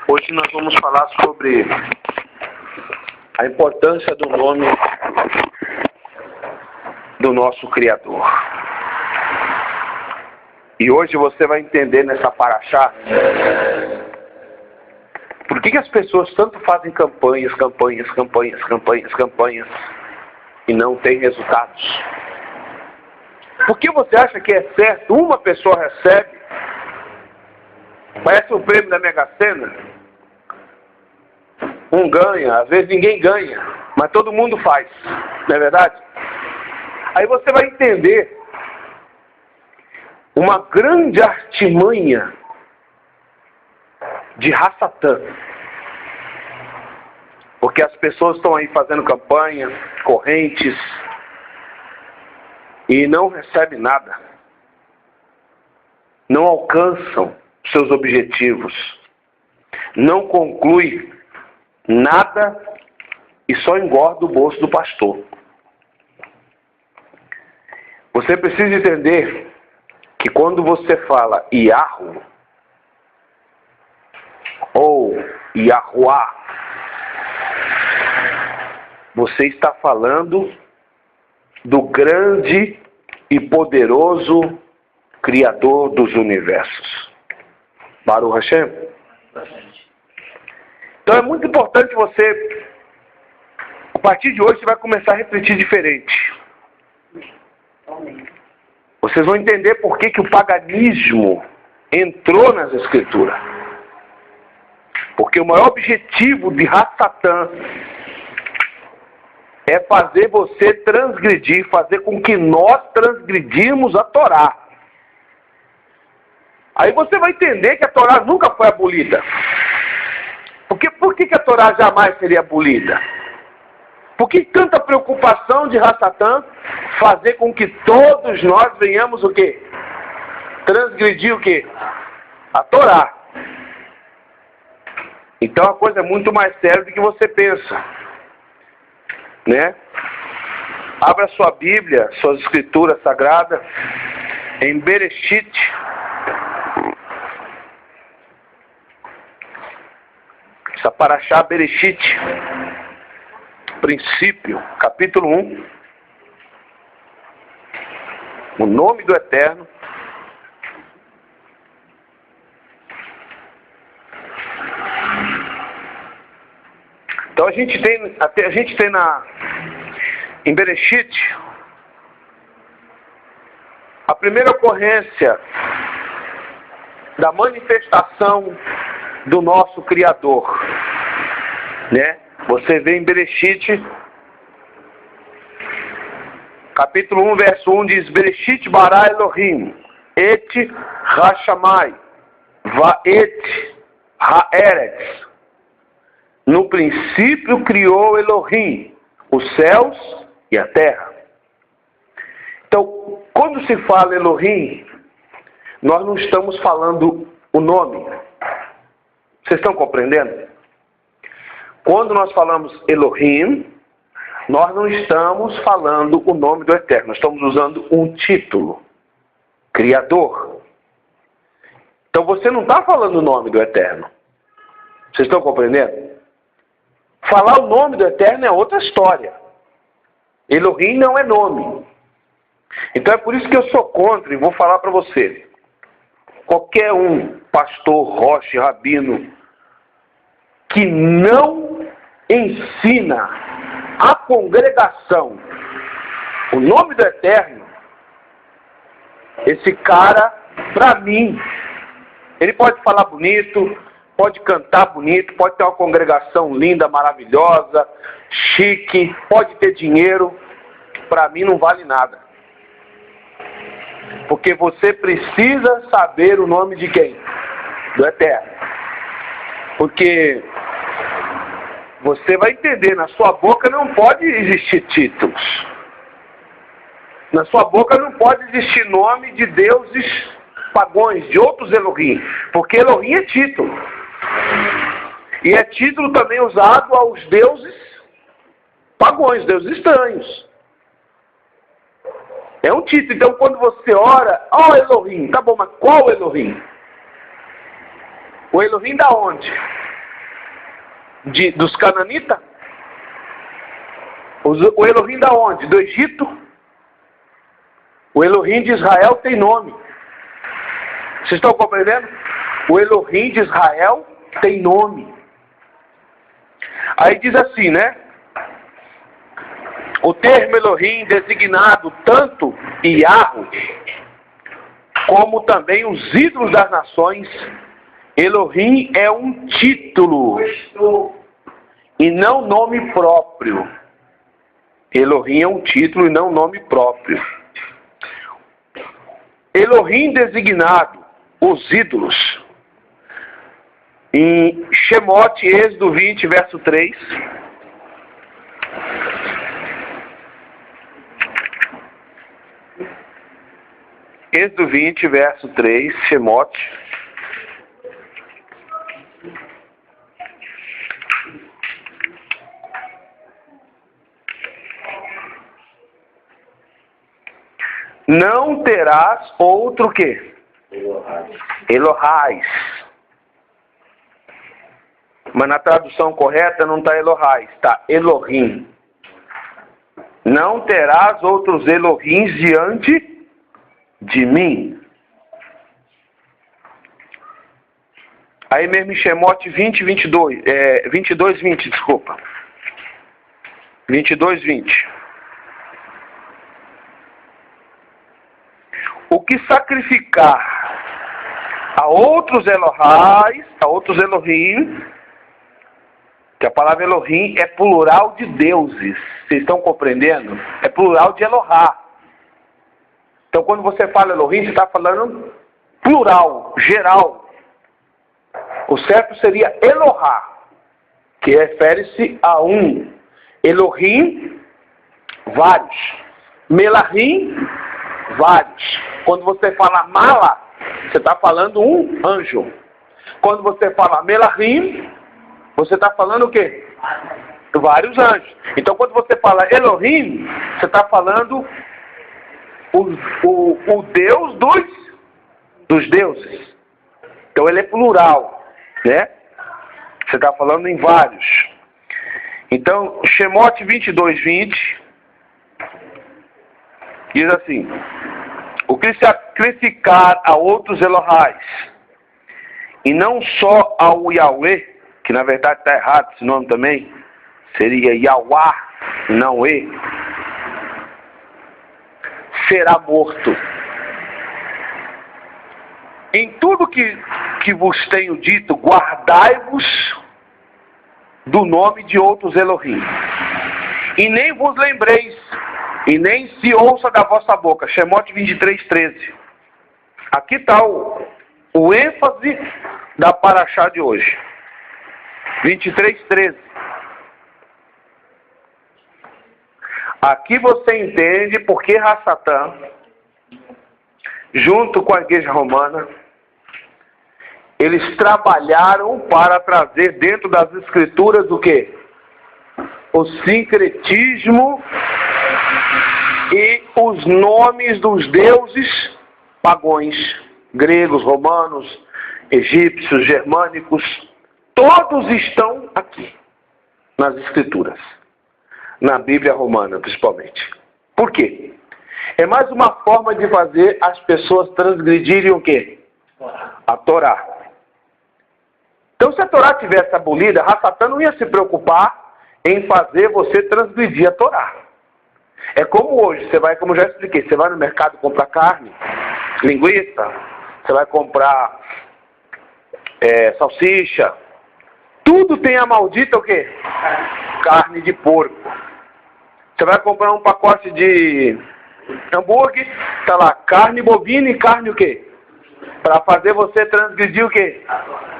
Hoje nós vamos falar sobre a importância do nome do nosso Criador. E hoje você vai entender nessa paraxá por que as pessoas tanto fazem campanhas e não têm resultados. Por que você acha que é certo? Uma pessoa recebe, parece o prêmio da Mega Sena, um ganha, às vezes ninguém ganha, mas todo mundo faz, não é verdade? Aí você vai entender uma grande artimanha de Rassatã. Porque as pessoas estão aí fazendo campanha, correntes, e não recebem nada. Não alcançam seus objetivos. Não conclui nada e só engorda o bolso do pastor. Você precisa entender que quando você fala Iahu ou Yahuá, você está falando do grande e poderoso Criador dos universos. Baruch Hashem. Então é muito importante você, a partir de hoje, você vai começar a refletir diferente. Vocês vão entender por que o paganismo entrou nas escrituras. Porque o maior objetivo de Rassatã é fazer você transgredir, fazer com que nós transgredimos a Torá. Aí você vai entender que a Torá nunca foi abolida. Porque por que a Torá jamais seria abolida? Por que tanta preocupação de Rassatã fazer com que todos nós venhamos o quê? Transgredir o quê? A Torá. Então a coisa é muito mais séria do que você pensa. Né? Abra sua Bíblia, suas escrituras sagradas, em Bereshit. Essa paraxá Bereshit, princípio, capítulo 1. O nome do Eterno. Então a gente tem em Bereshit a primeira ocorrência da manifestação do nosso Criador, né? Você vê em Bereshit, capítulo 1, verso 1, diz: Bereshit bara Elohim et hashamai va et haaretz. No princípio criou Elohim os céus e a terra. Então, quando se fala Elohim, nós não estamos falando o nome. Vocês estão compreendendo? Quando nós falamos Elohim, nós não estamos falando o nome do Eterno. Nós estamos usando um título. Criador. Então você não está falando o nome do Eterno. Vocês estão compreendendo? Falar o nome do Eterno é outra história. Elohim não é nome. Então é por isso que eu sou contra, e vou falar para você. Qualquer um, pastor, roche, rabino, que não ensina a congregação o nome do Eterno, esse cara, para mim, ele pode falar bonito, pode cantar bonito, pode ter uma congregação linda, maravilhosa, chique, pode ter dinheiro, para mim não vale nada. Porque você precisa saber o nome de quem? Do Eterno. Porque você vai entender, na sua boca não pode existir títulos. Na sua boca não pode existir nome de deuses pagões, de outros Elohim. Porque Elohim é título. E é título também usado aos deuses pagões, deuses estranhos. É um título. Então quando você ora, ó Elohim, tá bom, mas qual Elohim? O Elohim da onde? dos cananitas? O Elohim da onde? Do Egito? O Elohim de Israel tem nome. Vocês estão compreendendo? O Elohim de Israel tem nome. Aí diz assim, né? O termo Elohim designado tanto Yahweh como também os ídolos das nações. Elohim é um título e não nome próprio. Elohim é um título e não nome próprio. Elohim designado, os ídolos. Em Shemote, Êxodo 20, verso 3. Êxodo 20, verso 3, Shemote. Não terás outro que? Elohais. Mas na tradução correta não está Elohais, está Elohim. Não terás outros Elohims diante de mim. Aí mesmo em Shemote 20, 22, 22, 20, desculpa. 22, 20. O que sacrificar a outros Elohais, a outros Elohim, que a palavra Elohim é plural de deuses. Vocês estão compreendendo? É plural de Elohá. Então quando você fala Elohim, você está falando plural, geral. O certo seria Elohá, que refere-se a um. Elohim, vários. Melahim, vários. Quando você fala Mala, você está falando um anjo. Quando você fala Melahim, você está falando o quê? Vários anjos. Então quando você fala Elohim, você está falando o Deus dos deuses. Então ele é plural, né? Você está falando em vários. Então, Shemote 22, 20 diz assim: o que sacrificar a outros Elohais, e não só ao Yahweh, que na verdade está errado esse nome também, seria Yahweh, não E, será morto. Em tudo que vos tenho dito, guardai-vos do nome de outros Elohim, e nem vos lembreis, e nem se ouça da vossa boca. Shemote 23, 13. Aqui está o ênfase da paraxá de hoje. 23, 13. Aqui você entende por que Hassatã, junto com a igreja romana, eles trabalharam para trazer dentro das escrituras o quê? O sincretismo e os nomes dos deuses pagões, gregos, romanos, egípcios, germânicos, todos estão aqui, nas escrituras, na Bíblia romana principalmente. Por quê? É mais uma forma de fazer as pessoas transgredirem o quê? A Torá. Então se a Torá tivesse abolida, Hassatã não ia se preocupar em fazer você transgredir a Torá. É como hoje, você vai, como já expliquei, você vai no mercado comprar carne, linguiça, você vai comprar salsicha, tudo tem a maldita o quê? Carne de porco. Você vai comprar um pacote de hambúrguer, tá lá, carne bovina e carne o quê? Para fazer você transgredir o quê?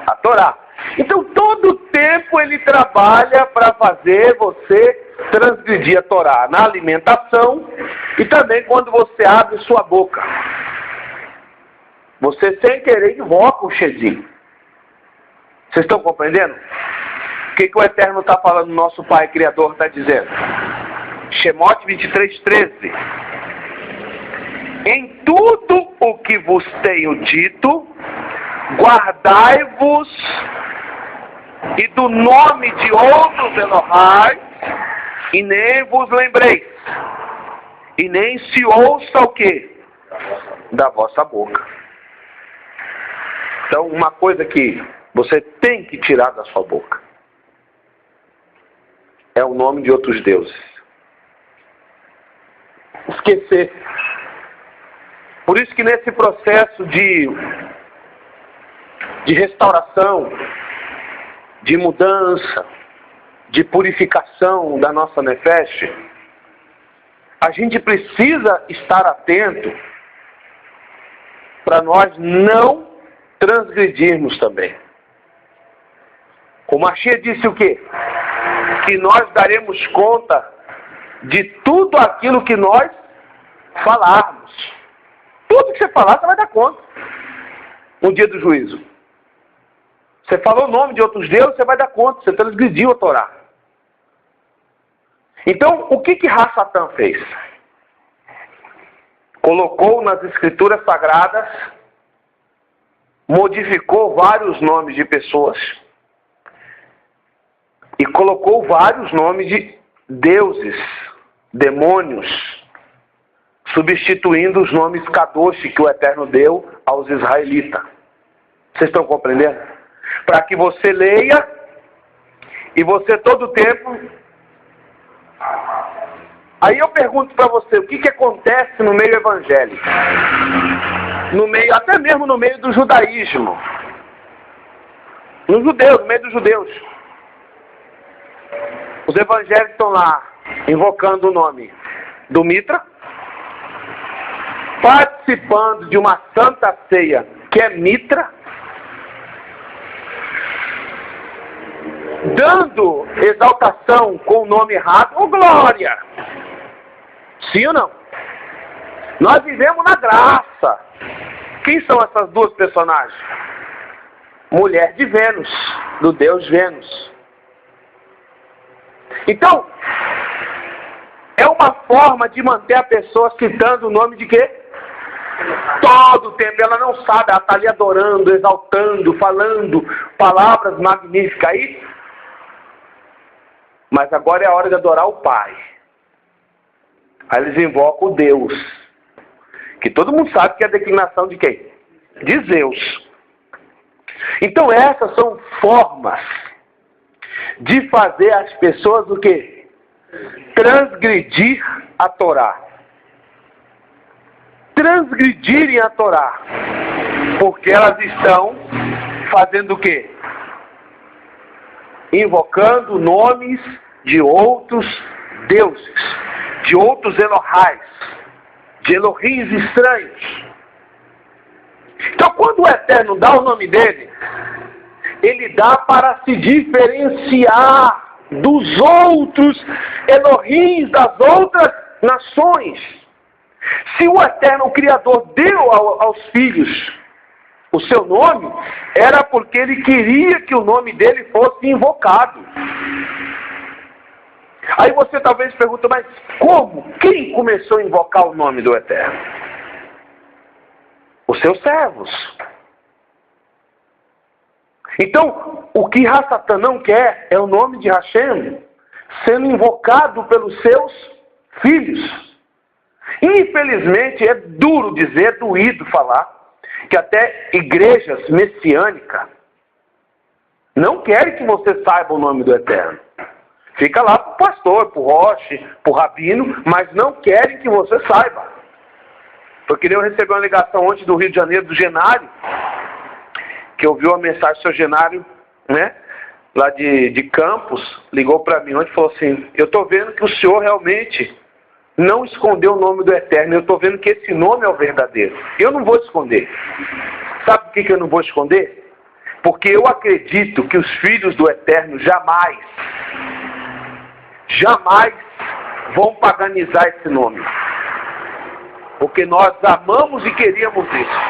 A Torá. Então todo tempo ele trabalha para fazer você transgredir a Torá, na alimentação e também quando você abre sua boca. Você sem querer invoca o Shedim. Vocês estão compreendendo? O que o Eterno está falando, nosso Pai Criador está dizendo? Shemote 23, 13. Em tudo o que vos tenho dito, guardai-vos e do nome de outros Elohais, e nem vos lembreis, e nem se ouça o quê? Da vossa boca. Então, uma coisa que você tem que tirar da sua boca é o nome de outros deuses. Esquecer. Por isso que nesse processo de restauração, de mudança, de purificação da nossa nefesh, a gente precisa estar atento para nós não transgredirmos também. O Mashiach disse o quê? Que nós daremos conta de tudo aquilo que nós falarmos. Tudo que você falar, você vai dar conta no dia do juízo. Você falou o nome de outros deuses, você vai dar conta. Você transgrediu a Torá. Então, o que Ra-Satã fez? Colocou nas escrituras sagradas, modificou vários nomes de pessoas e colocou vários nomes de deuses, demônios, substituindo os nomes Kadosh que o Eterno deu aos israelitas. Vocês estão compreendendo? Para que você leia e você todo o tempo... Aí eu pergunto para você, o que acontece no meio evangélico? No meio, até mesmo no meio do judaísmo. No meio dos judeus. Os evangélicos estão lá invocando o nome do Mitra, participando de uma santa ceia que é Mitra, dando exaltação com o nome errado, ou glória. Sim ou não? Nós vivemos na graça. Quem são essas duas personagens? Mulher de Vênus, do deus Vênus. Então, é uma forma de manter a pessoa citando o nome de quê? Todo o tempo. Ela não sabe, ela está ali adorando, exaltando, falando palavras magníficas aí. Mas agora é a hora de adorar o Pai. Aí eles invocam o Deus. Que todo mundo sabe que é a declinação de quem? De Zeus. Então essas são formas de fazer as pessoas o quê? Transgredir a Torá. Transgredirem a Torá. Porque elas estão fazendo o quê? Invocando nomes de outros deuses, de outros Elohais, de Elohims estranhos. Então, quando o Eterno dá o nome dele, ele dá para se diferenciar dos outros Elohims, das outras nações. Se o Eterno, o Criador, deu aos filhos o seu nome, era porque ele queria que o nome dele fosse invocado. Aí você talvez pergunta, mas como? Quem começou a invocar o nome do Eterno? Os seus servos. Então, o que Ra-Satã não quer é o nome de Hashem sendo invocado pelos seus filhos. Infelizmente, é duro dizer, é doído falar, que até igrejas messiânicas não querem que você saiba o nome do Eterno. Fica lá para o pastor, para o roche, para o rabino, mas não querem que você saiba. Porque eu recebi uma ligação ontem do Rio de Janeiro, do Genário, que ouviu a mensagem do seu Genário, né, lá de Campos, ligou para mim ontem e falou assim, eu estou vendo que o senhor realmente não escondeu o nome do Eterno, eu estou vendo que esse nome é o verdadeiro. Eu não vou esconder. Sabe por que eu não vou esconder? Porque eu acredito que os filhos do Eterno jamais vão paganizar esse nome. Porque nós amamos e queríamos isso.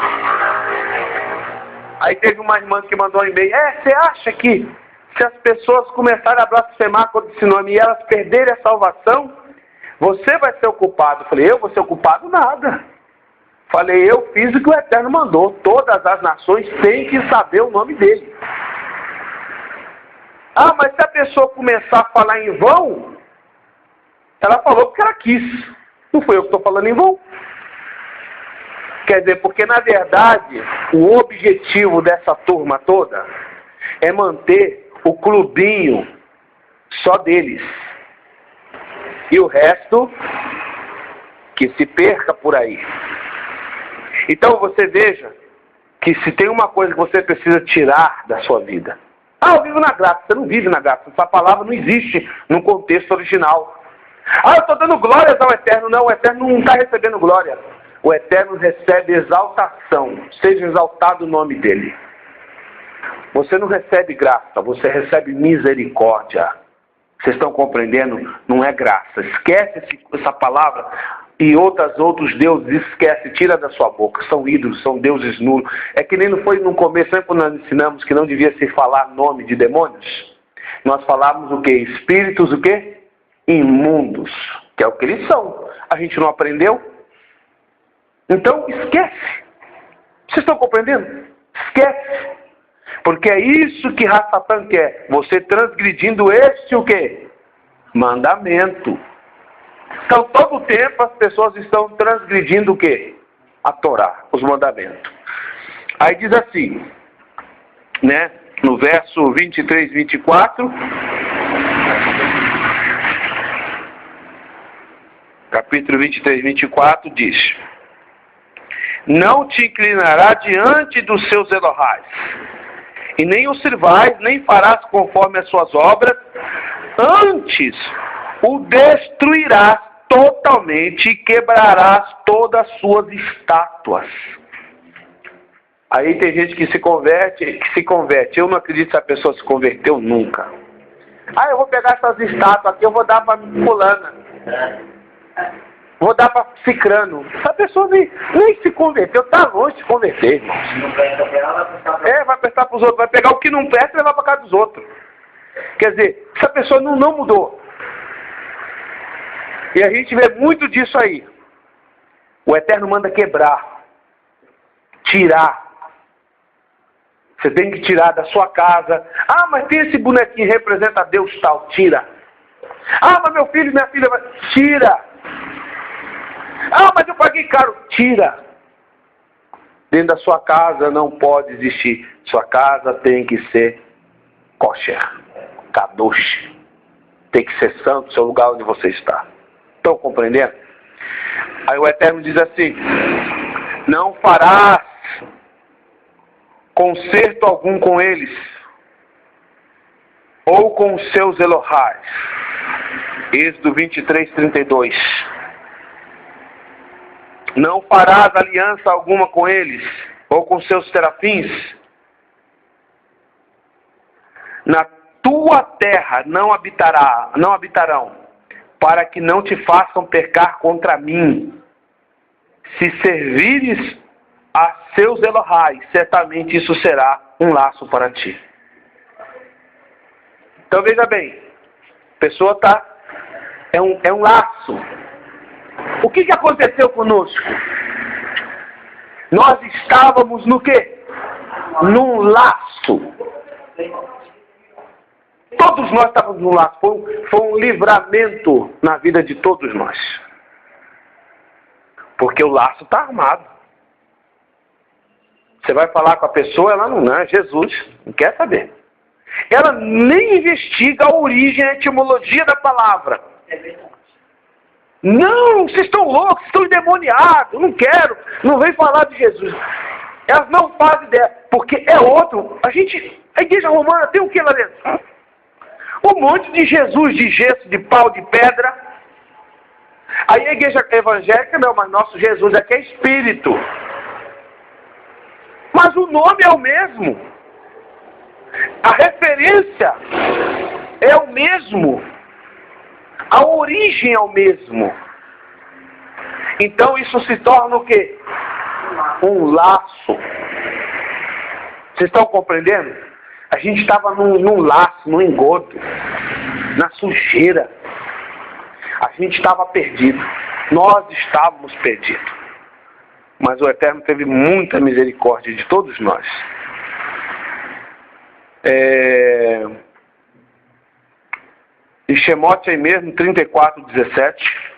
Aí teve uma irmã que mandou um e-mail, você acha que se as pessoas começarem a blasfemar contra esse nome e elas perderem a salvação, você vai ser o culpado? Eu falei, eu vou ser o culpado? Nada. Falei, eu fiz o que o Eterno mandou. Todas as nações têm que saber o nome dele. Ah, mas se a pessoa começar a falar em vão, ela falou porque ela quis. Não foi eu que estou falando em vão. Quer dizer, porque na verdade, o objetivo dessa turma toda é manter o clubinho só deles. E o resto, que se perca por aí. Então você veja que se tem uma coisa que você precisa tirar da sua vida. Ah, eu vivo na graça. Você não vive na graça. Essa palavra não existe no contexto original. Ah, eu estou dando glórias ao Eterno. Não, o Eterno não está recebendo glória. O Eterno recebe exaltação. Seja exaltado o nome dele. Você não recebe graça, você recebe misericórdia. Vocês estão compreendendo? Não é graça. Esquece essa palavra e outros deuses. Esquece, tira da sua boca. São ídolos, são deuses nulos. É que nem não foi no começo, sempre quando nós ensinamos que não devia se falar nome de demônios. Nós falávamos o quê? Espíritos o quê? Imundos. Que é o que eles são. A gente não aprendeu? Então, esquece. Vocês estão compreendendo? Esquece. Porque é isso que Satã quer. Você transgredindo este o quê? Mandamento. Então, todo o tempo as pessoas estão transgredindo o quê? A Torá, os mandamentos. Aí diz assim, né? No verso 23, 24. Capítulo 23, 24 diz: não te inclinará diante dos seus Elohais, e nem o sirvais, nem farás conforme as suas obras, antes o destruirás totalmente e quebrarás todas as suas estátuas. Aí tem gente que se converte. Eu não acredito que a pessoa se converteu nunca. Ah, eu vou pegar essas estátuas aqui, eu vou dar para fulana. Vou dar para cicrano. Essa pessoa nem se converteu, está longe de se converter, irmão. Vai prestar para os outros, vai pegar o que não presta e levar para casa dos outros. Quer dizer, essa pessoa não mudou. E a gente vê muito disso aí. O Eterno manda quebrar, tirar. Você tem que tirar da sua casa. Ah, mas tem esse bonequinho, representa Deus tal. Tira. Ah, mas meu filho e minha filha... Tira. Ah, mas eu paguei caro. Tira. Dentro da sua casa não pode existir. Sua casa tem que ser kosher, kadosh. Tem que ser santo, seu lugar onde você está. Estão compreendendo? Aí o Eterno diz assim: não farás concerto algum com eles, ou com os seus Elohais. Êxodo 23, 32. Não farás aliança alguma com eles, ou com seus serafins. Na tua terra não habitarão, para que não te façam pecar contra mim. Se servires a seus Elohais, certamente isso será um laço para ti. Então veja bem, a pessoa é um laço. O que aconteceu conosco? Nós estávamos no quê? Num laço. Todos nós estávamos num laço. Foi um livramento na vida de todos nós. Porque o laço está armado. Você vai falar com a pessoa, ela não é Jesus, não quer saber. Ela nem investiga a origem, a etimologia da palavra. Não, vocês estão loucos, vocês estão endemoniados, não quero, não vem falar de Jesus. Elas não fazem ideia, porque é outro. A igreja romana tem o que lá dentro? Um monte de Jesus, de gesso, de pau, de pedra. Aí a igreja evangélica, não, mas nosso Jesus aqui é espírito. Mas o nome é o mesmo. A referência é o mesmo. A origem é o mesmo. Então isso se torna o quê? Um laço. Vocês estão compreendendo? A gente estava num laço, num engodo, na sujeira. A gente estava perdido. Nós estávamos perdidos. Mas o Eterno teve muita misericórdia de todos nós. Shemote aí mesmo, 34:17.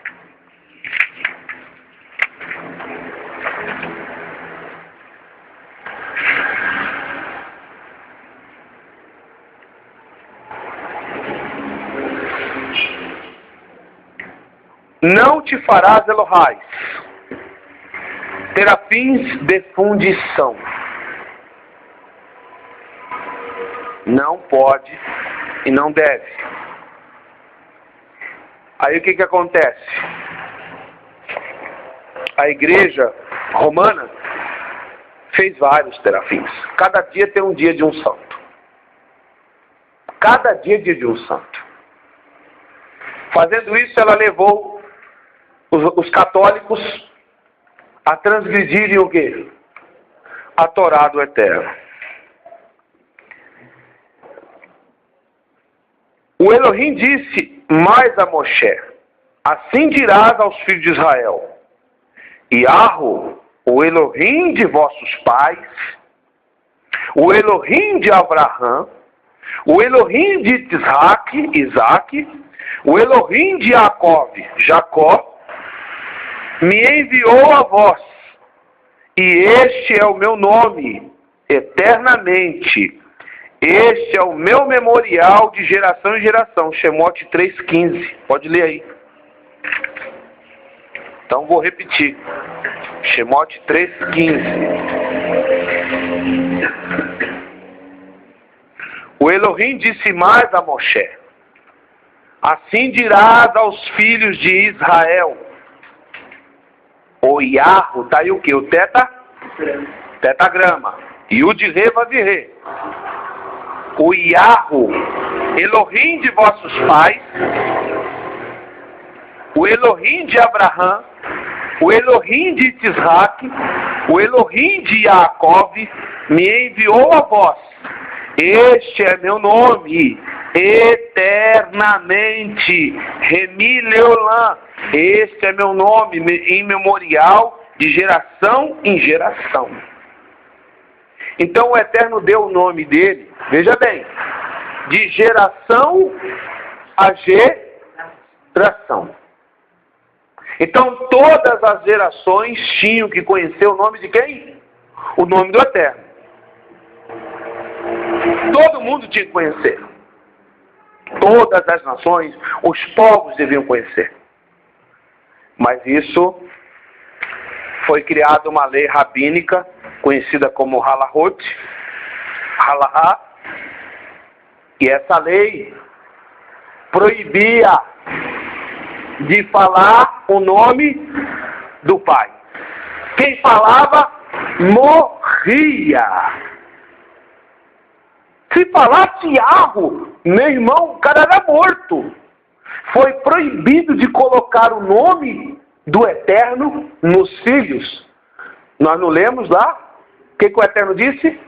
Não te farás Elohais, terafins de fundição. Não pode e não deve. Aí o que acontece? A igreja romana fez vários terafins. Cada dia tem um dia de um santo. Cada dia é dia de um santo. Fazendo isso, ela levou os católicos a transgredirem o quê? A Torá do Eterno. O Elohim disse mais a Moshe: assim dirás aos filhos de Israel: Yahweh, o Elohim de vossos pais, o Elohim de Abraão, o Elohim de Isaac, o Elohim de Jacó, me enviou a vós, e este é o meu nome, eternamente. Este é o meu memorial de geração em geração. Shemote 3:15. Pode ler aí. Então vou repetir. Shemote 3:15. O Elohim disse mais a Moshe: assim dirás aos filhos de Israel. O Yahweh, tá aí o que? O tetagrama. E o de Re, Vavirê. O Yahweh, Elohim de vossos pais, o Elohim de Abraão, o Elohim de Isaac, o Elohim de Jacó, me enviou a vós. Este é meu nome, eternamente. Remi Leolã. Este é meu nome, em memorial de geração em geração. Então o Eterno deu o nome dele, veja bem, de geração a geração. Então todas as gerações tinham que conhecer o nome de quem? O nome do Eterno. Todo mundo tinha que conhecer. Todas as nações, os povos deviam conhecer. Mas isso foi criada uma lei rabínica, conhecida como Halahot, Halahá, e essa lei proibia de falar o nome do pai. Quem falava, morria. Se falasse Yahweh, meu irmão, o cara era morto. Foi proibido de colocar o nome do Eterno nos filhos. Nós não lemos lá? O que o Eterno disse?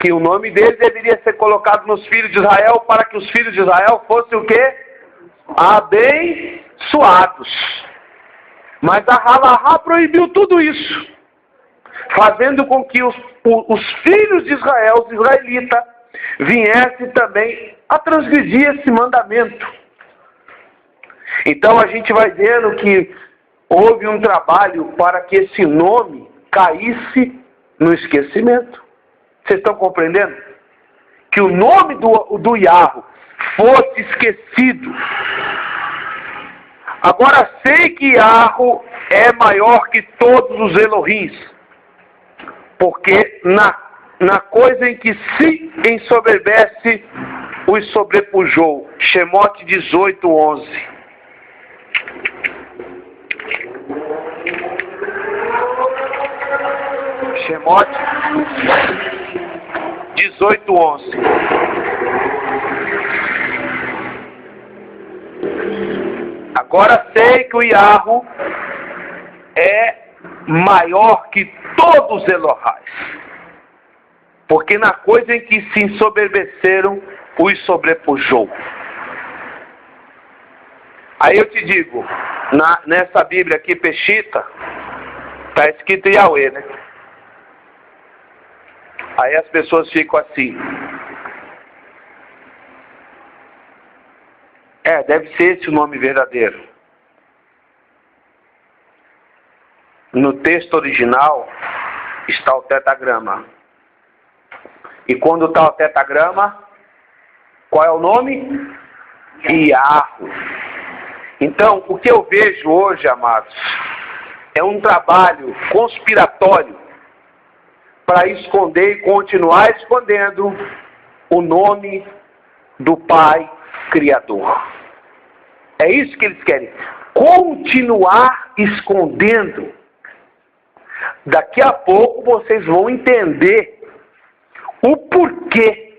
Que o nome dele deveria ser colocado nos filhos de Israel para que os filhos de Israel fossem o quê? Abençoados. Mas a Halahá proibiu tudo isso, fazendo com que os filhos de Israel, os israelitas, viessem também a transgredir esse mandamento. Então a gente vai vendo que houve um trabalho para que esse nome caísse no esquecimento. Vocês estão compreendendo? Que o nome do Yahweh fosse esquecido. Agora sei que Yahweh é maior que todos os Elohims, porque na coisa em que se ensoberbece, os sobrepujou. Shemote 18:11. Shemote 18:11. Agora sei que o Yahweh é maior que todos os Elohais, porque na coisa em que se ensoberbeceram, os sobrepujou. Aí eu te digo, nessa Bíblia aqui, Peshita, está escrito Yahweh, né? Aí as pessoas ficam assim: Deve ser esse o nome verdadeiro. No texto original está o tetagrama. E quando está o tetagrama, qual é o nome? Iarro. Então, o que eu vejo hoje, amados, é um trabalho conspiratório para esconder e continuar escondendo o nome do Pai Criador. É isso que eles querem. Continuar escondendo. Daqui a pouco vocês vão entender o porquê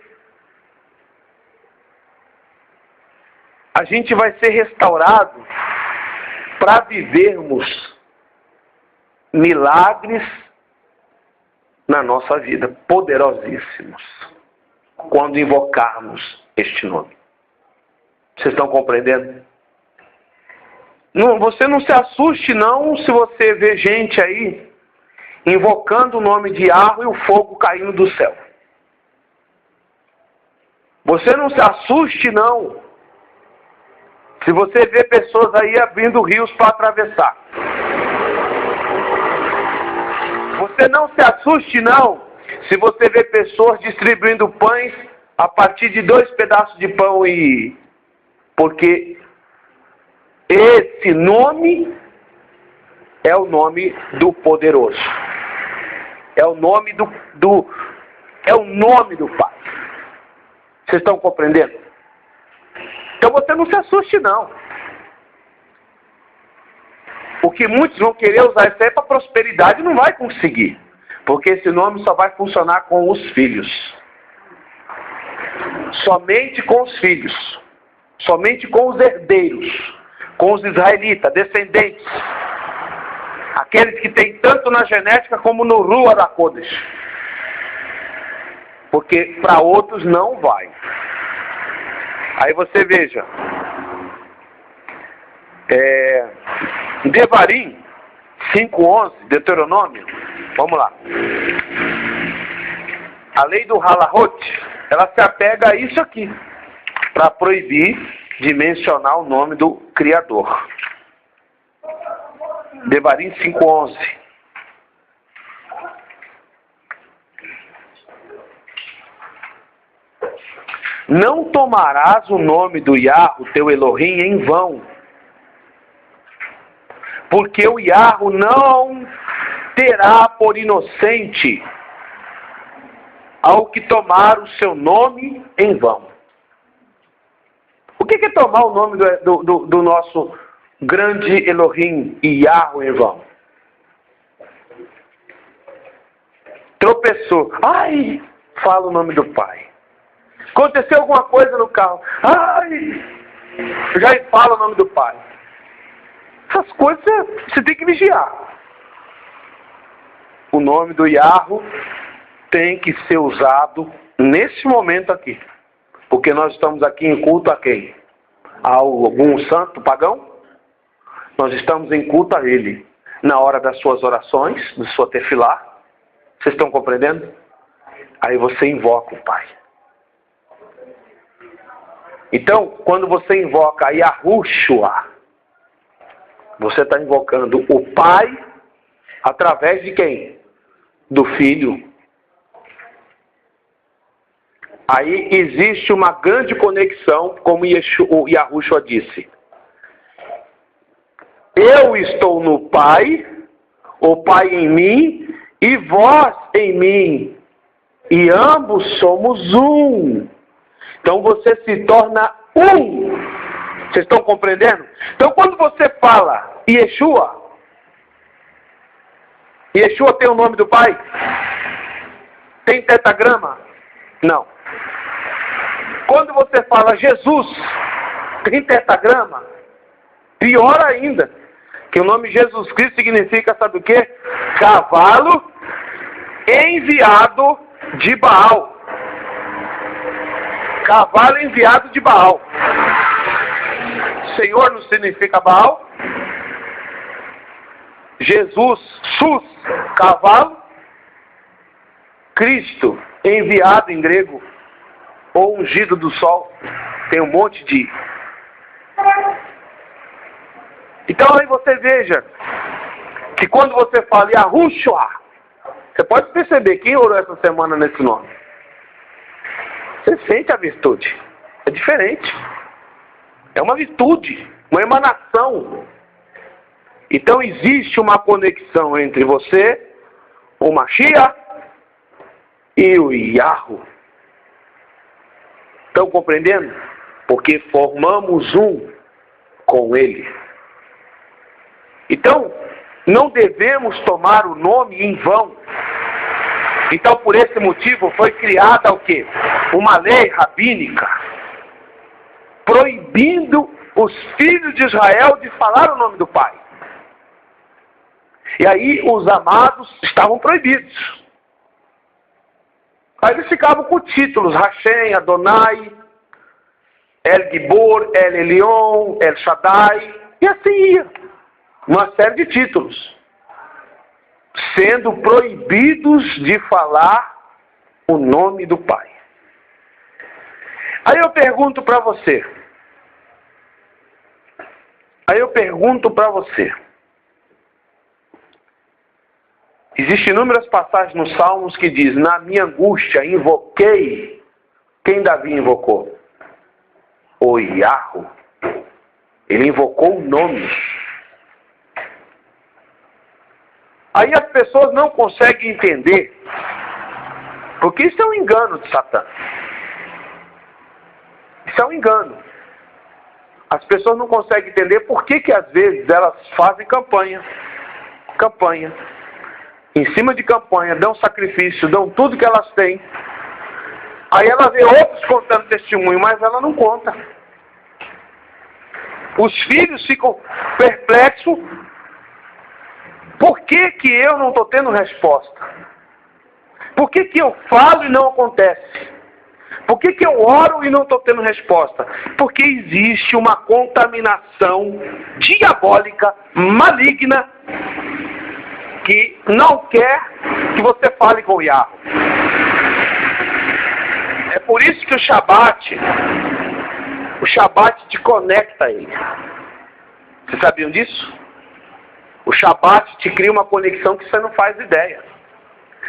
a gente vai ser restaurado para vivermos milagres na nossa vida, poderosíssimos, quando invocarmos este nome. Vocês estão compreendendo? Não, você não se assuste não se você vê gente aí invocando o nome de Iarro e o fogo caindo do céu. Você não se assuste não se você vê pessoas aí abrindo rios para atravessar. Você não se assuste não se você vê pessoas distribuindo pães a partir de 2 pedaços de pão porque esse nome é o nome do poderoso. É o nome é o nome do Pai. Vocês estão compreendendo? Então você não se assuste não. O que muitos vão querer usar isso aí para prosperidade não vai conseguir. Porque esse nome só vai funcionar com os filhos. Somente com os filhos. Somente com os herdeiros. Com os israelitas, descendentes. Aqueles que têm tanto na genética como no Rua da Kodesh. Porque para outros não vai. Aí você veja. Devarim 5:11, Deuteronômio. Vamos lá. A lei do Halahot, ela se apega a isso aqui. Para proibir de mencionar o nome do Criador. Devarim 5:11. Não tomarás o nome do Iarro, teu Elohim, em vão. Porque o Iarro não terá por inocente ao que tomar o seu nome em vão. O que é tomar o nome do nosso grande Elohim e Iarro em vão? Tropeçou. Ai, fala o nome do Pai. Aconteceu alguma coisa no carro. Ai, já fala o nome do Pai. Essas coisas você tem que vigiar. O nome do Iarro tem que ser usado nesse momento aqui. Porque nós estamos aqui em culto a quem? A algum santo pagão? Nós estamos em culto a Ele. Na hora das suas orações, do sua tefilá. Vocês estão compreendendo? Aí você invoca o Pai. Então, quando você invoca Yahushua, você está invocando o Pai através de quem? Do Filho. Aí existe uma grande conexão, como o Yahushua disse. Eu estou no Pai, o Pai em mim, e vós em mim. E ambos somos um. Então você se torna um. Vocês estão compreendendo? Então quando você fala Yeshua tem o nome do Pai? Tem tetagrama? Não. Quando você fala Jesus, tem tetagrama? Pior ainda, que o nome Jesus Cristo significa, sabe o quê? Cavalo enviado de Baal. Cavalo enviado de Baal. Senhor não significa Baal. Jesus, Sus, cavalo. Cristo, enviado em grego, ou ungido do sol. Tem um monte Então aí você veja que quando você fala Yahushua, você pode perceber quem orou essa semana nesse nome. Você sente a virtude. É diferente. É uma virtude, uma emanação. Então existe uma conexão entre você, o Mashiach e o Yahu. Estão compreendendo? Porque formamos um com ele. Então, não devemos tomar o nome em vão. Então, por esse motivo, foi criada o quê? Uma lei rabínica, proibindo os filhos de Israel de falar o nome do Pai. E aí, os amados estavam proibidos. Aí eles ficavam com títulos, Hashem, Adonai, El Gibor, El Elyon, El Shaddai, e assim ia. Uma série de títulos. Sendo proibidos de falar o nome do Pai. Aí eu pergunto para você. Existem inúmeras passagens nos Salmos que diz, na minha angústia invoquei. Quem Davi invocou? O Yahu. Ele invocou o nome. Aí as pessoas não conseguem entender, porque isso é um engano de Satã. Isso é um engano. As pessoas não conseguem entender por que às vezes elas fazem campanha, em cima de campanha, dão sacrifício, dão tudo que elas têm. Aí ela vê outros contando testemunho, mas ela não conta. Os filhos ficam perplexos. Por que que eu não estou tendo resposta? Por que que eu falo e não acontece? Por que que eu oro e não estou tendo resposta? Porque existe uma contaminação diabólica, maligna, que não quer que você fale com o Yahweh. É por isso que o Shabat te conecta a ele. Vocês sabiam disso? O Shabat te cria uma conexão que você não faz ideia.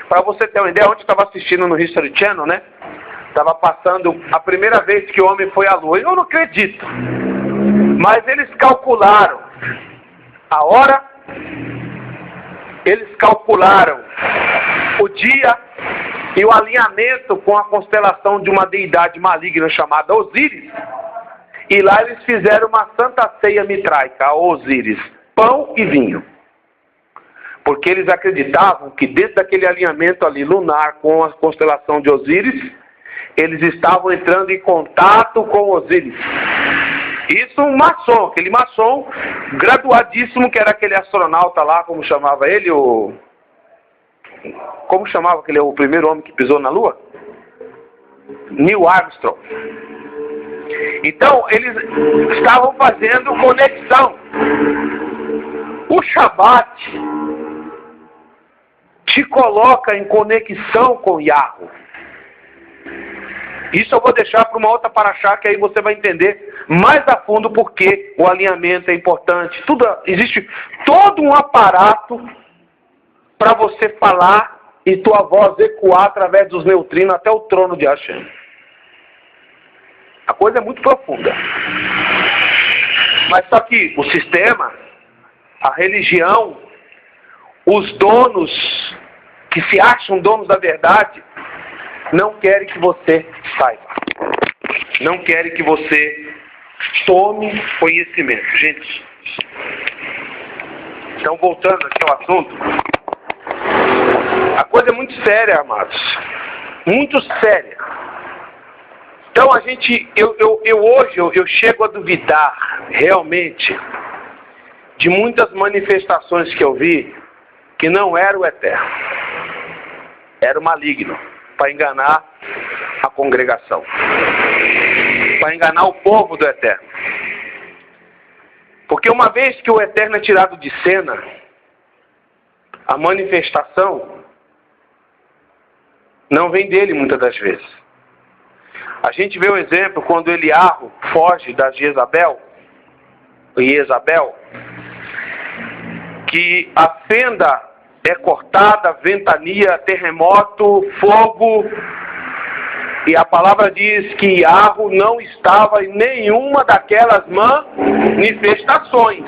Para você ter uma ideia, ontem eu estava assistindo no History Channel, né? Estava passando a primeira vez que o homem foi à Lua. Eu não acredito. Mas eles calcularam a hora, eles calcularam o dia e o alinhamento com a constelação de uma deidade maligna chamada Osíris. E lá eles fizeram uma santa ceia mitraica, a Osíris. Pão e vinho. Porque eles acreditavam que dentro daquele alinhamento ali lunar com a constelação de Osíris, eles estavam entrando em contato com Osíris. Isso um maçom, aquele maçom graduadíssimo que era aquele astronauta lá, como chamava ele, como chamava aquele, o primeiro homem que pisou na Lua? Neil Armstrong. Então, eles estavam fazendo conexão. O Shabat te coloca em conexão com Yahweh. Isso eu vou deixar para uma outra paraxá, que aí você vai entender mais a fundo porque o alinhamento é importante. Existe todo um aparato para você falar e tua voz ecoar através dos neutrinos até o trono de Hashem. A coisa é muito profunda. Mas só que o sistema, a religião, os donos que se acham donos da verdade, não querem que você saiba. Não querem que você tome conhecimento. Gente, então voltando aqui ao assunto, a coisa é muito séria, amados. Muito séria. Então hoje eu chego a duvidar realmente de muitas manifestações que eu vi que não era o Eterno. Era o maligno, para enganar a congregação. Para enganar o povo do Eterno. Porque uma vez que o Eterno é tirado de cena, a manifestação não vem dele muitas das vezes. A gente vê o exemplo quando Eliarro foge da Jezabel, que a fenda é cortada, ventania, terremoto, fogo. E a palavra diz que Iarro não estava em nenhuma daquelas manifestações.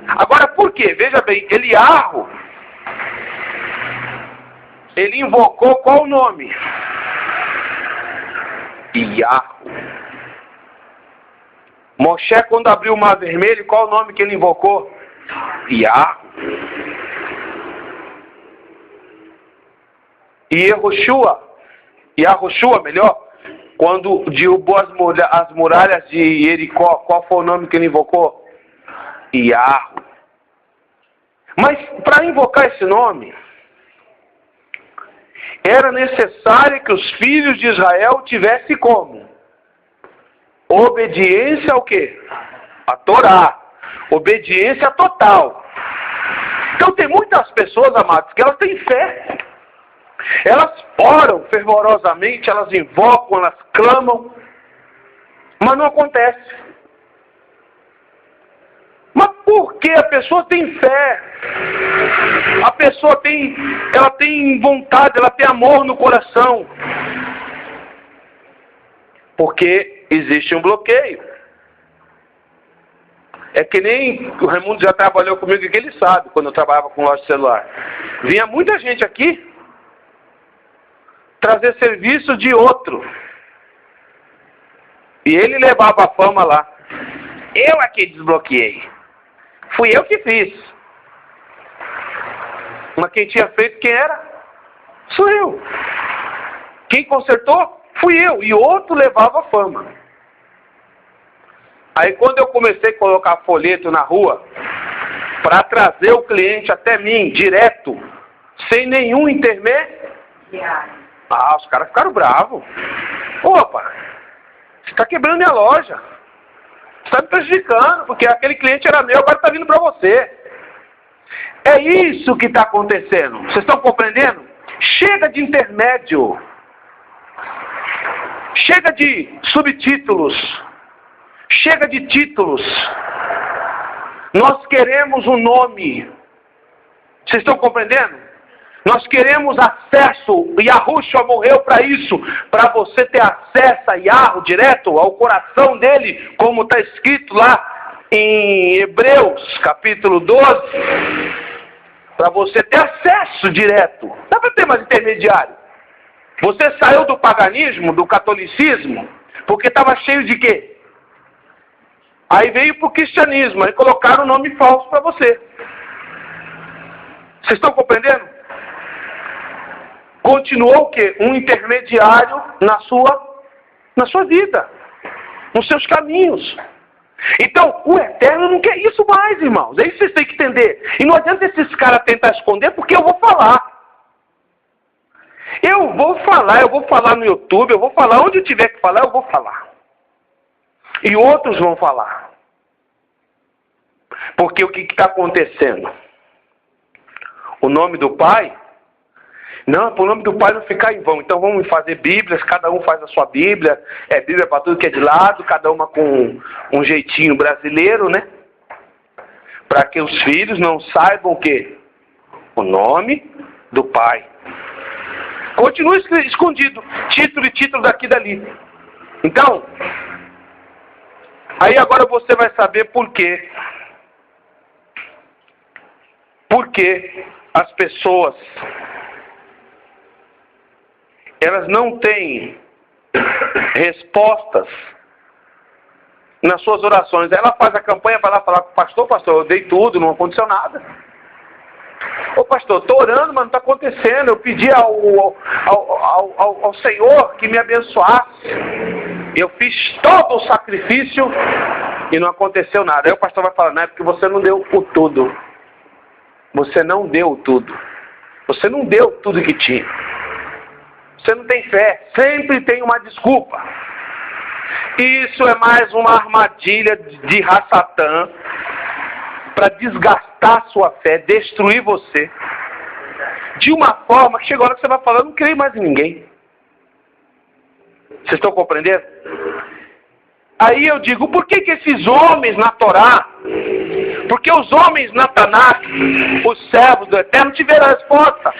Agora por quê? Veja bem, Eliarro, ele invocou qual nome? Iarro. Moshe, quando abriu o Mar Vermelho, qual o nome que ele invocou? Iarro. E Yahushua, melhor, quando derrubou as muralhas de Jericó, qual foi o nome que ele invocou? Iarro. Mas para invocar esse nome, era necessário que os filhos de Israel tivessem como? Obediência ao quê? A Torá. Obediência total. Então tem muitas pessoas, amados, que elas têm fé. Elas oram fervorosamente, elas invocam, elas clamam, mas não acontece. Mas por que a pessoa tem fé? A pessoa ela tem vontade, ela tem amor no coração. Porque existe um bloqueio. É que nem o Raimundo já trabalhou comigo, que ele sabe, quando eu trabalhava com loja de celular. Vinha muita gente aqui trazer serviço de outro. E ele levava a fama lá. Eu aqui desbloqueei. Fui eu que fiz. Mas quem tinha feito, quem era? Sou eu. Quem consertou? Fui eu. E outro levava a fama. Aí quando eu comecei a colocar folheto na rua, para trazer o cliente até mim, direto, sem nenhum intermédio, os caras ficaram bravos. Opa, você está quebrando minha loja. Você está me prejudicando, porque aquele cliente era meu, agora está vindo para você. É isso que está acontecendo. Vocês estão compreendendo? Chega de intermédio. Chega de subtítulos. Chega de títulos. Nós queremos um nome. Vocês estão compreendendo? Nós queremos acesso. Yahushua morreu para isso. Para você ter acesso a Yahweh direto ao coração dele. Como está escrito lá em Hebreus capítulo 12. Para você ter acesso direto. Não dá para ter mais intermediário. Você saiu do paganismo, do catolicismo, porque estava cheio de quê? Aí veio para o cristianismo, aí colocaram um nome falso para você. Vocês estão compreendendo? Continuou o quê? Um intermediário na sua vida, nos seus caminhos. Então, o Eterno não quer isso mais, irmãos. É isso que vocês têm que entender. E não adianta esses caras tentar esconder, porque eu vou falar. Eu vou falar no YouTube, eu vou falar onde eu tiver que falar, eu vou falar. E outros vão falar. Porque o que está acontecendo? O nome do Pai? Não, para o nome do Pai não ficar em vão. Então vamos fazer Bíblias, cada um faz a sua Bíblia. É Bíblia para tudo que é de lado, cada uma com um jeitinho brasileiro, né? Para que os filhos não saibam o quê? O nome do Pai. Continua escondido. Título e título daqui e dali. Então, aí agora você vai saber por quê. Por que as pessoas, elas não têm respostas nas suas orações. Ela faz a campanha, vai lá falar com o pastor, eu dei tudo, não aconteceu nada. Ô pastor, estou orando, mas não está acontecendo. Eu pedi ao Senhor que me abençoasse. Eu fiz todo o sacrifício e não aconteceu nada. Aí o pastor vai falar, não, é porque você não deu o tudo. Você não deu tudo. Você não deu tudo que tinha. Você não tem fé. Sempre tem uma desculpa. Isso é mais uma armadilha de Satã para desgastar sua fé, destruir você. De uma forma que chega a hora que você vai falar, eu não creio mais em ninguém. Vocês estão compreendendo? Aí eu digo, por que esses homens na Torá Porque os homens na Tanakh, os servos do Eterno, tiveram a resposta.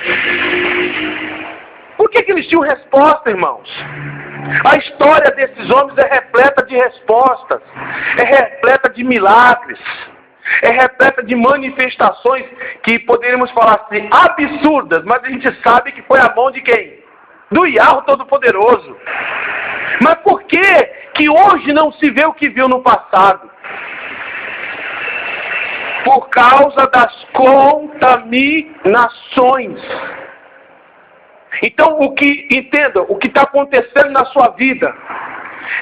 Por que eles tinham resposta, irmãos? A história desses homens é repleta de respostas, é repleta de milagres, é repleta de manifestações que poderíamos falar assim, absurdas, mas a gente sabe que foi a mão de quem? Do Yahweh Todo-Poderoso. Mas por que hoje não se vê o que viu no passado? Por causa das contaminações. Então, entenda, o que está acontecendo na sua vida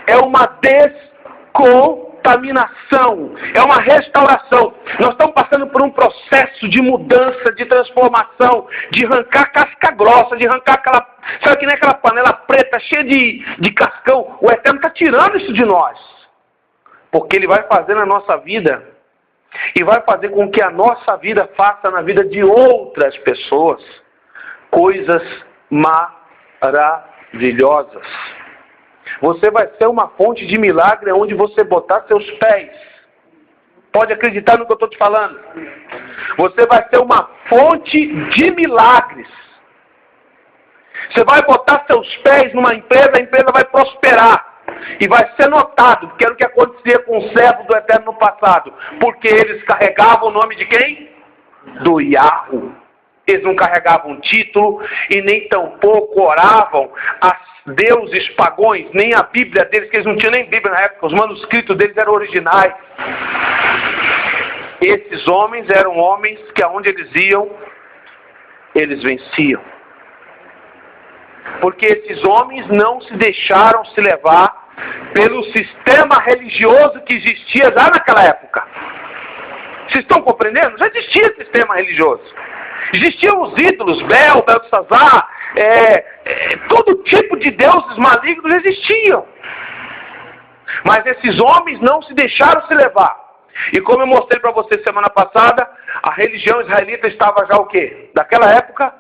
é uma descontaminação, é uma restauração. Nós estamos passando por um processo de mudança, de transformação, de arrancar casca grossa, de arrancar aquela, sabe que nem aquela panela preta cheia de cascão. O Eterno está tirando isso de nós, porque Ele vai fazer na nossa vida e vai fazer com que a nossa vida faça na vida de outras pessoas coisas maravilhosas. Você vai ser uma fonte de milagre onde você botar seus pés. Pode acreditar no que eu estou te falando. Você vai ser uma fonte de milagres. Você vai botar seus pés numa empresa, a empresa vai prosperar. E vai ser notado, porque era o que acontecia com os servos do Eterno no passado. Porque eles carregavam o nome de quem? Do Yahweh. Eles não carregavam título e nem tampouco oravam a deuses pagões, nem a Bíblia deles, que eles não tinham nem Bíblia na época, os manuscritos deles eram originais. Esses homens eram homens que aonde eles iam, eles venciam. Porque esses homens não se deixaram se levar pelo sistema religioso que existia lá naquela época. Vocês estão compreendendo? Já existia sistema religioso. Existiam os ídolos, Beltesazar, todo tipo de deuses malignos existiam. Mas esses homens não se deixaram se levar. E como eu mostrei para vocês semana passada, a religião israelita estava já o quê? Daquela época,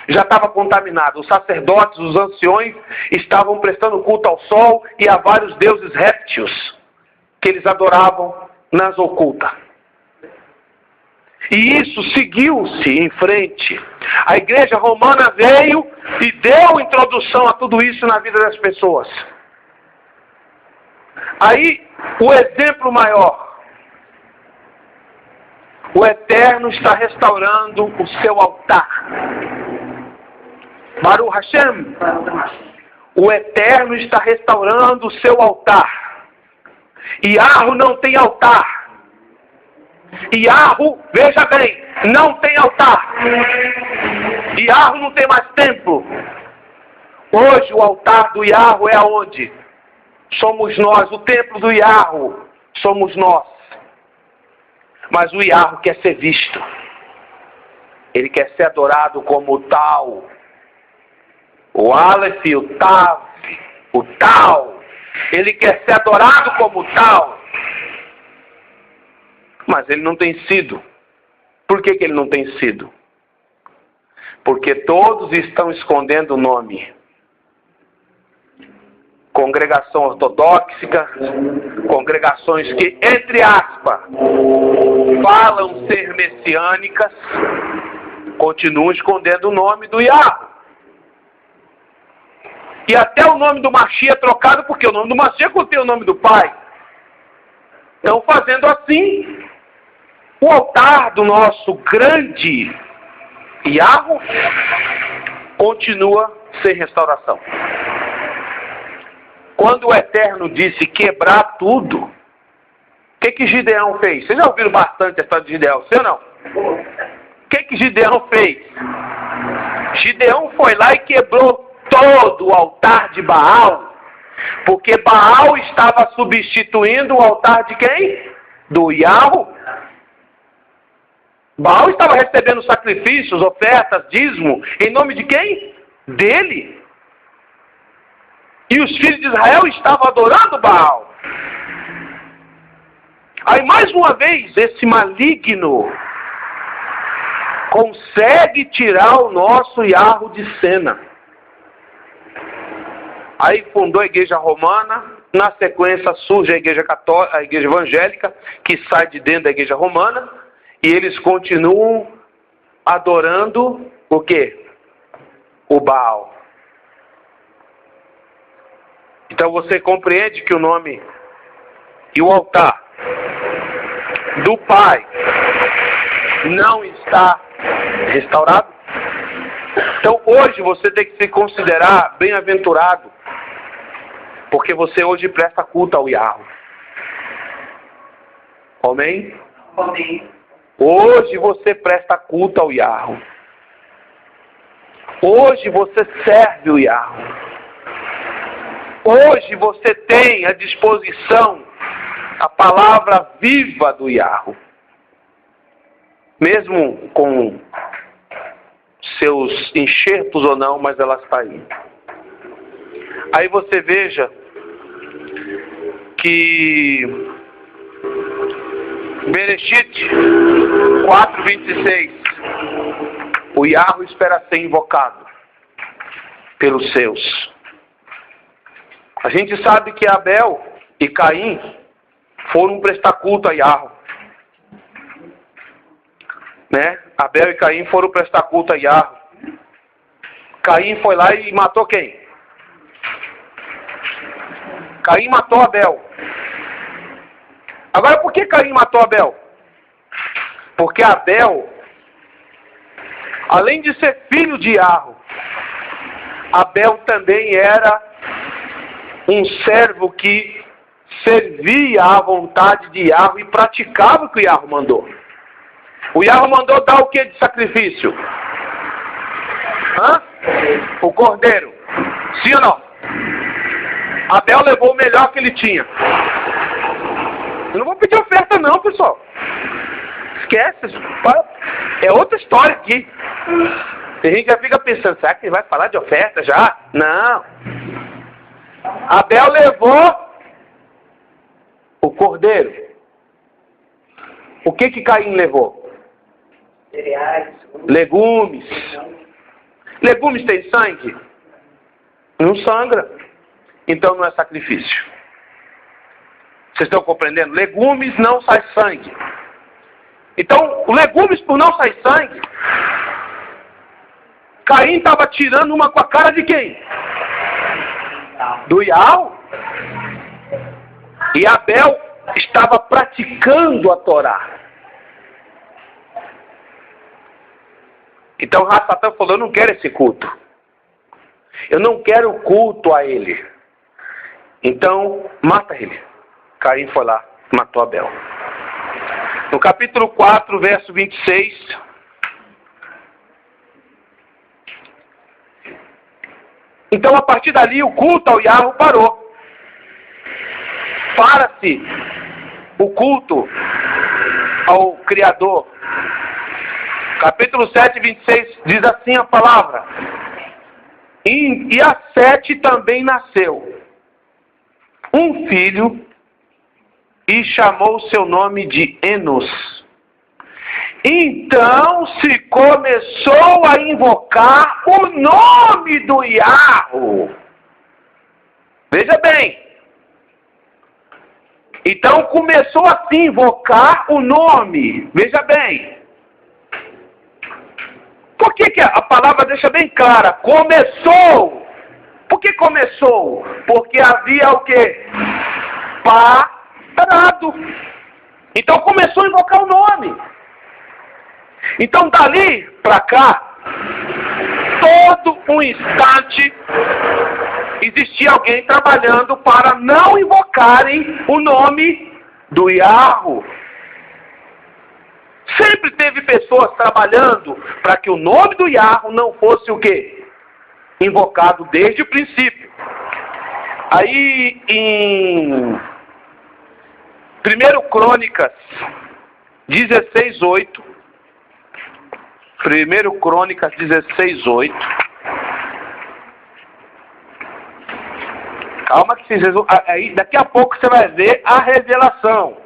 já estava contaminada. Os sacerdotes, os anciões, estavam prestando culto ao sol e a vários deuses répteis que eles adoravam nas ocultas. E isso seguiu-se em frente. A igreja romana veio e deu introdução a tudo isso na vida das pessoas. Aí, o exemplo maior. O Eterno está restaurando o seu altar. Baruch Hashem. O Eterno está restaurando o seu altar. Yahweh não tem altar. Yahweh, veja bem, não tem altar. Yahweh não tem mais templo. Hoje o altar do Yahweh é aonde? Somos nós. O templo do Yahweh somos nós. Mas o Yahweh quer ser visto. Ele quer ser adorado como tal. O Aleph, o Tav, o tal. Ele quer ser adorado como tal. Mas ele não tem sido. Por que ele não tem sido? Porque todos estão escondendo o nome. Congregação ortodoxa, congregações que, entre aspas, falam ser messiânicas, continuam escondendo o nome do Yahweh. E até o nome do Mashiach é trocado, porque o nome do Mashiach contém o nome do Pai. Então, fazendo assim, o altar do nosso grande Yahweh continua sem restauração. Quando o Eterno disse quebrar tudo, o que Gideão fez? Vocês já ouviram bastante a história de Gideão, sim ou não? O que Gideão fez? Gideão foi lá e quebrou todo o altar de Baal, porque Baal estava substituindo o altar de quem? Do Yahweh. Baal estava recebendo sacrifícios, ofertas, dízimo, em nome de quem? Dele. E os filhos de Israel estavam adorando Baal. Aí mais uma vez, esse maligno consegue tirar o nosso Yahweh de cena. Aí fundou a igreja romana, Na sequência surge a igreja católica, a igreja evangélica, que sai de dentro da igreja romana, e eles continuam adorando o quê? O Baal. Então você compreende que o nome e o altar do Pai não está restaurado? Então hoje você tem que se considerar bem-aventurado, porque você hoje presta culto ao Yahweh. Amém? Amém. Hoje você presta culto ao Yahweh. Hoje você serve o Yahweh. Hoje você tem à disposição a palavra viva do Yahweh. Mesmo com seus enxertos ou não, mas ela está aí. Aí você veja que Bereshit 4:26, o Yahweh espera ser invocado pelos seus. A gente sabe que Abel e Caim foram prestar culto a Yahweh. Né? Abel e Caim foram prestar culto a Yahweh. Caim foi lá e matou quem? Caim matou Abel. Agora, por que Caim matou Abel? Porque Abel, além de ser filho de Yahweh, Abel também era um servo que servia à vontade de Yahweh e praticava o que o Yahweh mandou. O Yahweh mandou dar o que de sacrifício? O cordeiro. Sim ou não? Abel levou o melhor que ele tinha. Eu não vou pedir oferta não, pessoal. Esquece. É outra história aqui. Tem gente que já fica pensando, será que ele vai falar de oferta já? Não. Abel levou o cordeiro. O que Caim levou? Cereais. Legumes. Legumes tem sangue? Não sangra. Então não é sacrifício. Vocês estão compreendendo? Legumes não sai sangue. Então, legumes por não sair sangue, Caim estava tirando uma com a cara de quem? Do Yahweh. E Abel estava praticando a Torá. Então Satan falou, eu não quero esse culto. Eu não quero culto a ele. Então, mata ele. Caim foi lá, matou Abel. No capítulo 4, verso 26. Então, a partir dali, o culto ao Yahweh parou. Para-se o culto ao Criador. Capítulo 7, 26, diz assim a palavra. E a Sete também nasceu um filho e chamou seu nome de Enos. Então se começou a invocar o nome do Yahweh. Veja bem. Então começou a se invocar o nome. Veja bem. Por que a palavra deixa bem clara? Começou. Por que começou? Porque havia o quê? Parado. Então começou a invocar o nome. Então dali para cá, todo um instante, existia alguém trabalhando para não invocarem o nome do Yahweh. Sempre teve pessoas trabalhando para que o nome do Yahweh não fosse o quê? Invocado desde o princípio. Aí em 1 Crônicas 16:8, 1 Crônicas 16:8. Calma que vocês aí daqui a pouco você vai ver a revelação.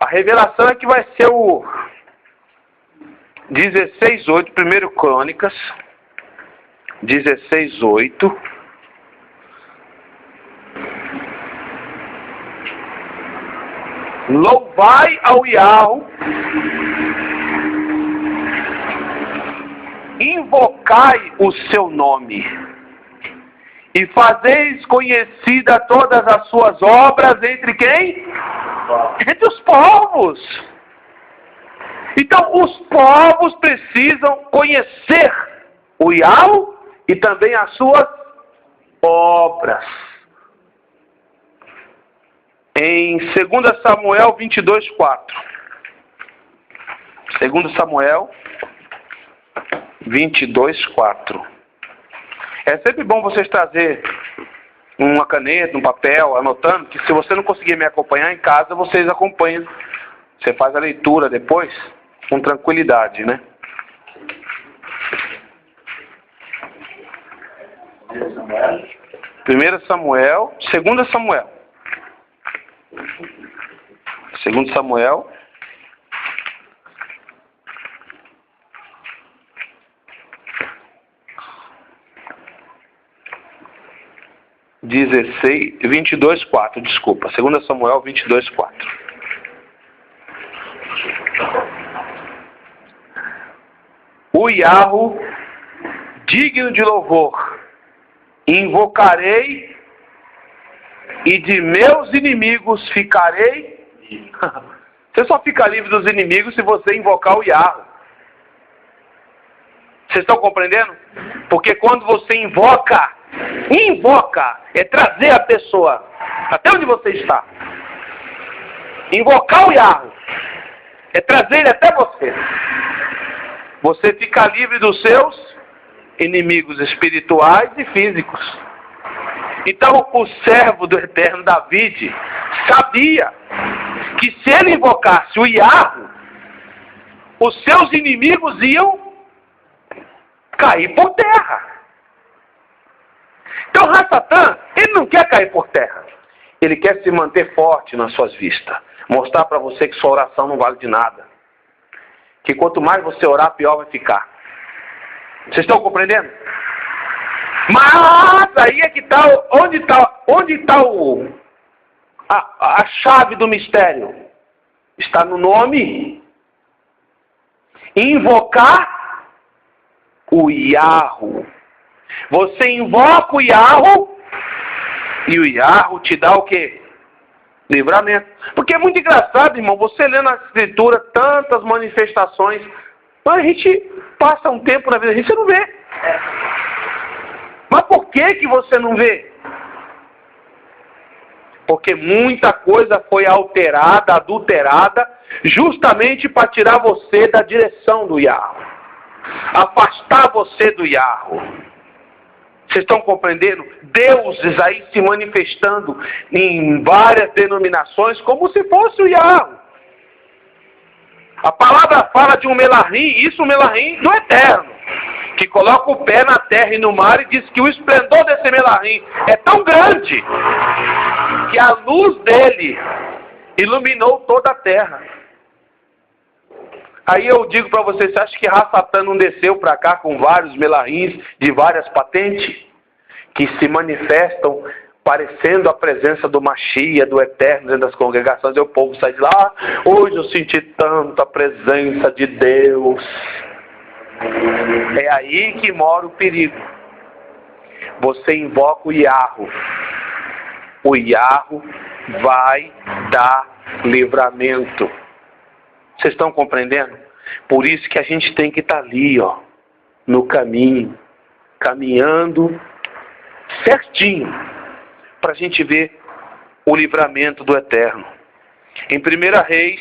A revelação é que vai ser o 16:8, 1 Crônicas 16:8. Louvai ao Yahweh, invocai o seu nome, e fazeis conhecida todas as suas obras entre quem? Entre os povos. Então, os povos precisam conhecer o Yahweh e também as suas obras. Em 2 Samuel 22:4. 2 Samuel 22:4. É sempre bom vocês trazer uma caneta, um papel, anotando, que se você não conseguir me acompanhar em casa, vocês acompanham. Você faz a leitura depois com tranquilidade, né? 1 Samuel, 2 Samuel. 2 Samuel 22:4, desculpa. 2 Samuel 22:4. O Yahweh, digno de louvor, invocarei e de meus inimigos ficarei. Você só fica livre dos inimigos se você invocar o Yahweh. Vocês estão compreendendo? Porque quando você invoca é trazer a pessoa até onde você está. Invocar o Yahweh é trazer ele até você. Você fica livre dos seus inimigos espirituais e físicos. Então o servo do Eterno David sabia que se ele invocasse o Yahweh, os seus inimigos iam cair por terra. Então Rassatã, ele não quer cair por terra. Ele quer se manter forte nas suas vistas. Mostrar para você que sua oração não vale de nada. Que quanto mais você orar, pior vai ficar. Vocês estão compreendendo? Mas aí é que está, onde está a chave do mistério? Está no nome. Invocar o Yahweh. Você invoca o Yahweh e o Yahweh te dá o quê? Livramento. Porque é muito engraçado, irmão, você lê na escritura tantas manifestações, mas a gente passa um tempo na vida, a gente não vê. Mas por que você não vê? Porque muita coisa foi alterada, adulterada, justamente para tirar você da direção do Yahweh. Afastar você do Yahweh. Vocês estão compreendendo? Deuses aí se manifestando em várias denominações como se fosse o Yahweh. A palavra fala de um Melahim, isso o Melahim do Eterno, que coloca o pé na terra e no mar e diz que o esplendor desse Melahim é tão grande que a luz dele iluminou toda a terra. Aí eu digo para vocês, você acha que Rassatã não desceu para cá com vários Melahins de várias patentes que se manifestam parecendo a presença do Mashiach, do Eterno dentro das congregações, e o povo sai de lá, hoje eu senti tanto a presença de Deus. É aí que mora o perigo. Você invoca o Yahweh. O Yahweh vai dar livramento. Vocês estão compreendendo? Por isso que a gente tem que estar ali, ó, no caminho, caminhando certinho, para a gente ver o livramento do Eterno. Em 1 Reis,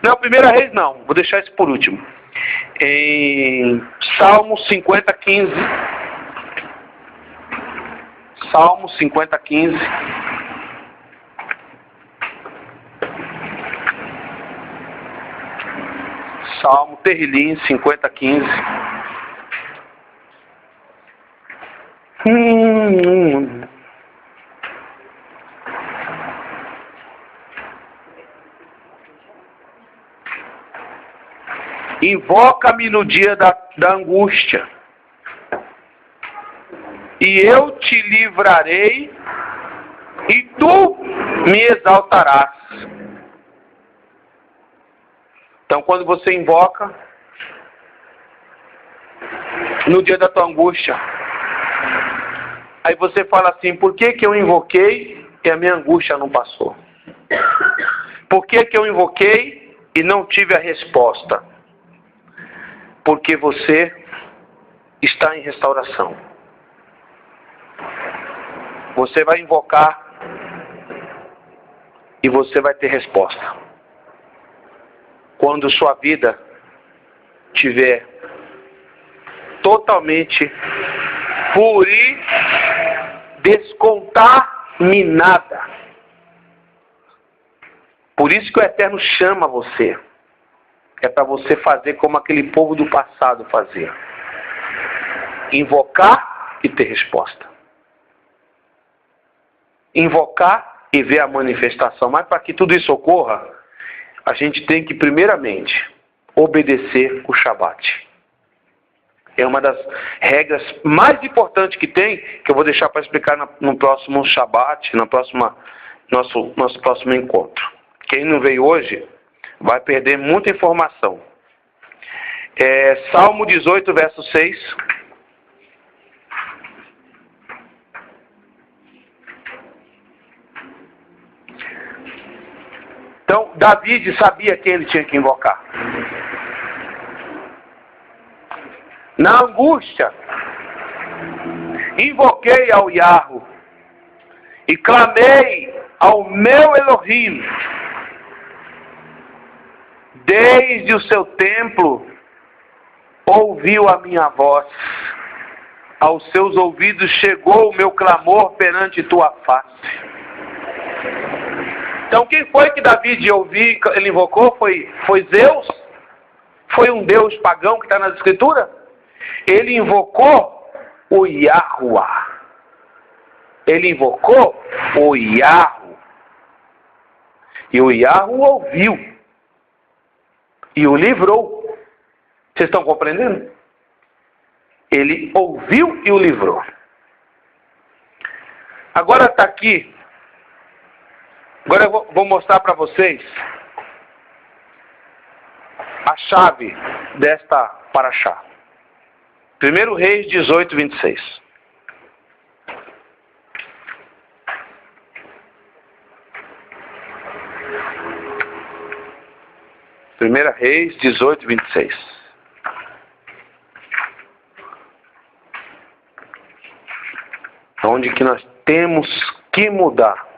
não, 1 Reis não, vou deixar isso por último. Em Salmo 50:15, Salmo 50:15. Salmo Terrilim 50:15. Invoca-me no dia da angústia, e eu te livrarei e tu me exaltarás. Então, quando você invoca, no dia da tua angústia, aí você fala assim: por que que eu invoquei e a minha angústia não passou? Por que que eu invoquei e não tive a resposta? Porque você está em restauração. Você vai invocar e você vai ter resposta. Quando sua vida tiver totalmente descontaminada. Por isso que o Eterno chama você. É para você fazer como aquele povo do passado fazia. Invocar e ter resposta. Invocar e ver a manifestação. Mas para que tudo isso ocorra, a gente tem que primeiramente obedecer o Shabat. É uma das regras mais importantes que tem, que eu vou deixar para explicar no próximo Shabat, nosso próximo encontro. Quem não veio hoje vai perder muita informação. Salmo 18, verso 6. Então, David sabia quem ele tinha que invocar. Na angústia, invoquei ao Yahweh e clamei ao meu Elohim. Desde o seu templo, ouviu a minha voz. Aos seus ouvidos chegou o meu clamor perante tua face. Então, quem foi que David ouviu, ele invocou? Foi Zeus? Foi um deus pagão que está nas escrituras? Ele invocou o Yahuwah. Ele invocou o Yahu. E o Yahu ouviu. E o livrou. Vocês estão compreendendo? Ele ouviu e o livrou. Agora está aqui. Agora eu vou mostrar para vocês a chave desta paraxá. 1 Reis 18, 26. Primeira Reis 18, 26. Onde que nós temos que mudar.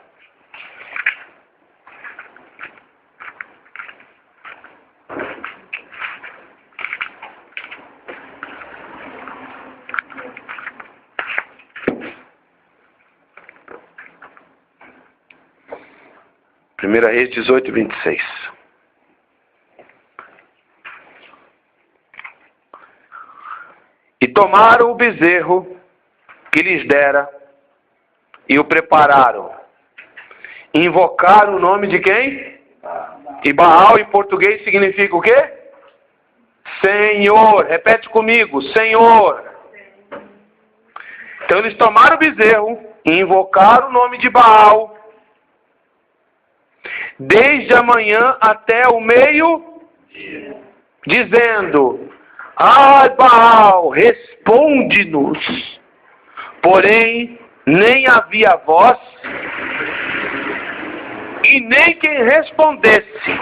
Primeira Reis 18, 26. E tomaram o bezerro que lhes dera e o prepararam. Invocaram o nome de quem? E Baal em português significa o quê? Senhor. Repete comigo, Senhor. Então eles tomaram o bezerro e invocaram o nome de Baal. Desde a manhã até o meio, dizendo: ai, Baal, responde-nos. Porém, nem havia voz, e nem quem respondesse.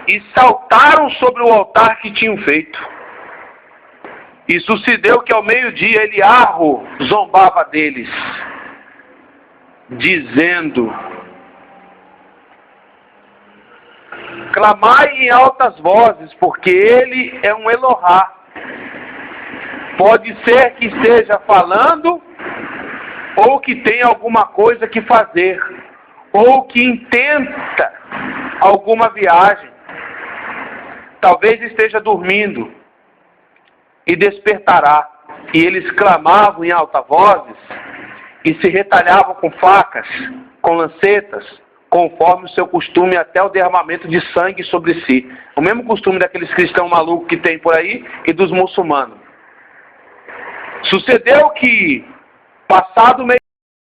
E saltaram sobre o altar que tinham feito. E sucedeu que ao meio-dia Eliarro zombava deles, dizendo: clamai em altas vozes, porque ele é um Elohá. Pode ser que esteja falando, ou que tenha alguma coisa que fazer, ou que intenta alguma viagem. Talvez esteja dormindo e despertará. E eles clamavam em alta vozes e se retalhavam com facas, com lancetas, conforme o seu costume, até o derramamento de sangue sobre si. O mesmo costume daqueles cristãos malucos que tem por aí e dos muçulmanos. Sucedeu que, passado o meio